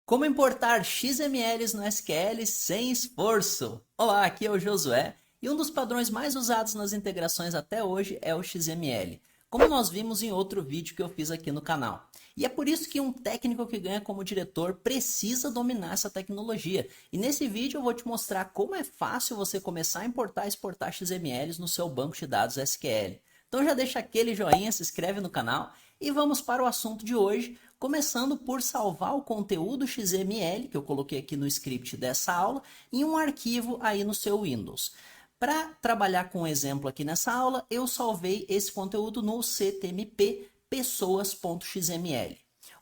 Como importar XMLs no SQL sem esforço? Olá, aqui é o Josué e um dos padrões mais usados nas integrações até hoje é o XML, como nós vimos em outro vídeo que eu fiz aqui no canal. E é por isso que um técnico que ganha como diretor precisa dominar essa tecnologia. E nesse vídeo eu vou te mostrar como é fácil você começar a importar e exportar XMLs no seu banco de dados SQL. Então já deixa aquele joinha, se inscreve no canal e vamos para o assunto de hoje, começando por salvar o conteúdo XML, que eu coloquei aqui no script dessa aula, em um arquivo aí no seu Windows. Para trabalhar com um exemplo aqui nessa aula, eu salvei esse conteúdo no ctmp pessoas.xml.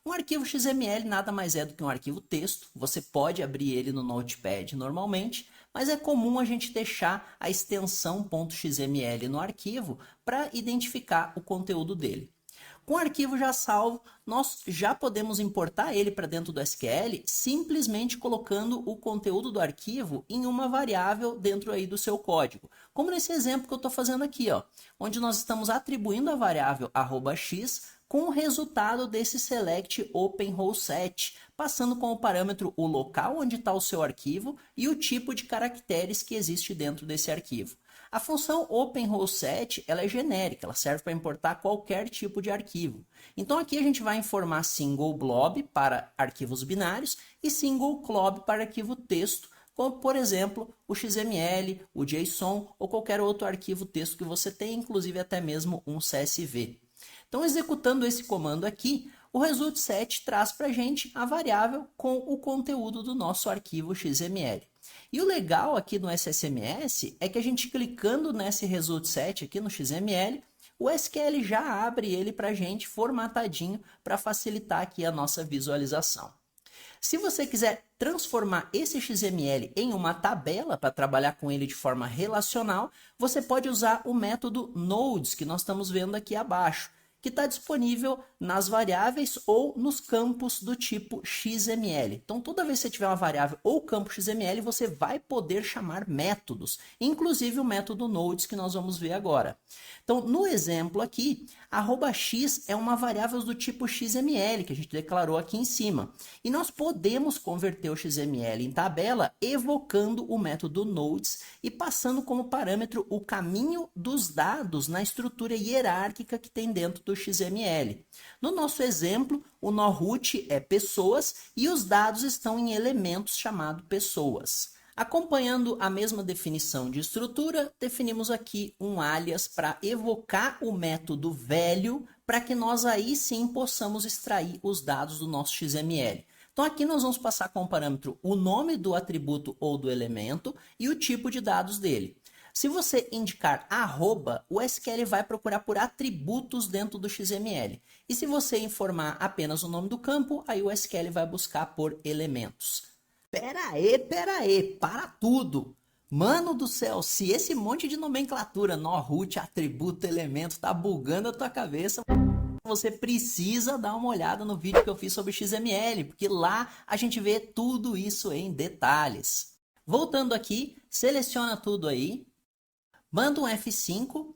Um arquivo XML nada mais é do que um arquivo texto, você pode abrir ele no Notepad normalmente, mas é comum a gente deixar a extensão .xml no arquivo para identificar o conteúdo dele. Com o arquivo já salvo, nós já podemos importar ele para dentro do SQL simplesmente colocando o conteúdo do arquivo em uma variável dentro aí do seu código. Como nesse exemplo que eu estou fazendo aqui, ó, onde nós estamos atribuindo a variável @x com o resultado desse select openRow7, passando como parâmetro o local onde está o seu arquivo e o tipo de caracteres que existe dentro desse arquivo. A função openRow7 ela é genérica, ela serve para importar qualquer tipo de arquivo. Então aqui a gente vai informar single blob para arquivos binários e single clob para arquivo texto, como por exemplo o XML, o JSON ou qualquer outro arquivo texto que você tenha, inclusive até mesmo um CSV. Então, executando esse comando aqui, o result7 traz para a gente a variável com o conteúdo do nosso arquivo XML. E o legal aqui no SSMS é que a gente clicando nesse result7 aqui no XML, o SQL já abre ele para a gente formatadinho para facilitar aqui a nossa visualização. Se você quiser transformar esse XML em uma tabela para trabalhar com ele de forma relacional, você pode usar o método nodes que nós estamos vendo aqui abaixo, que está disponível nas variáveis ou nos campos do tipo XML. Então, toda vez que você tiver uma variável ou campo XML, você vai poder chamar métodos, inclusive o método nodes que nós vamos ver agora. Então, no exemplo aqui, @x é uma variável do tipo XML, que a gente declarou aqui em cima. E nós podemos converter o XML em tabela evocando o método nodes e passando como parâmetro o caminho dos dados na estrutura hierárquica que tem dentro do XML. No nosso exemplo, o nó root é pessoas e os dados estão em elementos chamados pessoas. Acompanhando a mesma definição de estrutura, definimos aqui um alias para evocar o método velho para que nós aí sim possamos extrair os dados do nosso XML. Então aqui nós vamos passar como parâmetro o nome do atributo ou do elemento e o tipo de dados dele. Se você indicar arroba, o SQL vai procurar por atributos dentro do XML. E se você informar apenas o nome do campo, aí o SQL vai buscar por elementos. Pera aí, para tudo! Mano do céu, se esse monte de nomenclatura, nó, root, atributo, elemento, tá bugando a tua cabeça, você precisa dar uma olhada no vídeo que eu fiz sobre XML, porque lá a gente vê tudo isso em detalhes. Voltando aqui, seleciona tudo aí, manda um F5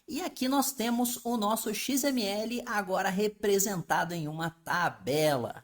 e aqui nós temos o nosso XML agora representado em uma tabela.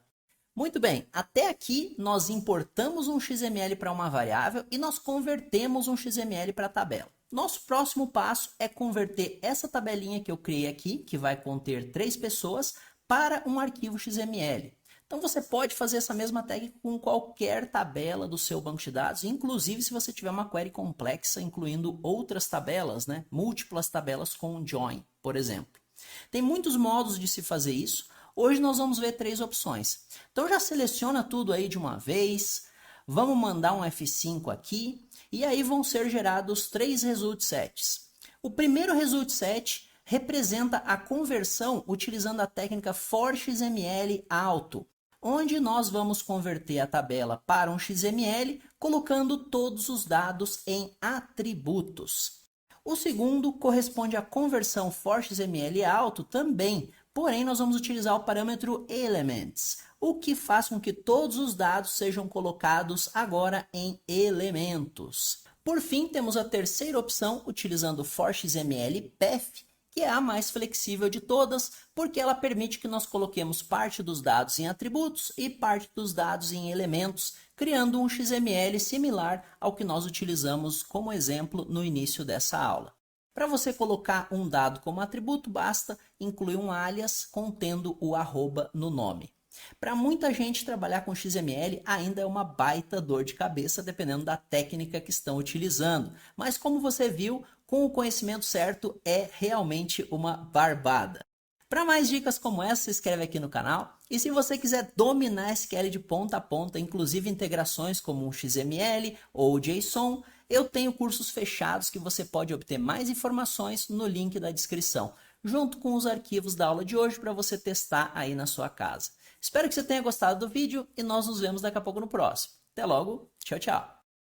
Muito bem, até aqui nós importamos um XML para uma variável e nós convertemos um XML para tabela. Nosso próximo passo é converter essa tabelinha que eu criei aqui, que vai conter 3 pessoas, para um arquivo XML. Então você pode fazer essa mesma tag com qualquer tabela do seu banco de dados, inclusive se você tiver uma query complexa, incluindo outras tabelas, né? Múltiplas tabelas com join, por exemplo. Tem muitos modos de se fazer isso. Hoje nós vamos ver 3 opções. Então já seleciona tudo aí de uma vez, vamos mandar um F5 aqui, e aí vão ser gerados 3 result7s. O primeiro result7 representa a conversão utilizando a técnica for_xml auto, onde nós vamos converter a tabela para um XML, colocando todos os dados em atributos. O segundo corresponde à conversão for_xml auto também, porém nós vamos utilizar o parâmetro elements, o que faz com que todos os dados sejam colocados agora em elementos. Por fim, temos a terceira opção utilizando for_xml path que é a mais flexível de todas, porque ela permite que nós coloquemos parte dos dados em atributos e parte dos dados em elementos, criando um XML similar ao que nós utilizamos como exemplo no início dessa aula. Para você colocar um dado como atributo, basta incluir um alias contendo o arroba no nome. Para muita gente, trabalhar com XML ainda é uma baita dor de cabeça, dependendo da técnica que estão utilizando. Mas como você viu, com o conhecimento certo, é realmente uma barbada. Para mais dicas como essa, se inscreve aqui no canal. E se você quiser dominar SQL de ponta a ponta, inclusive integrações como um XML ou JSON, eu tenho cursos fechados que você pode obter mais informações no link da descrição, junto com os arquivos da aula de hoje para você testar aí na sua casa. Espero que você tenha gostado do vídeo e nós nos vemos daqui a pouco no próximo. Até logo, tchau, tchau!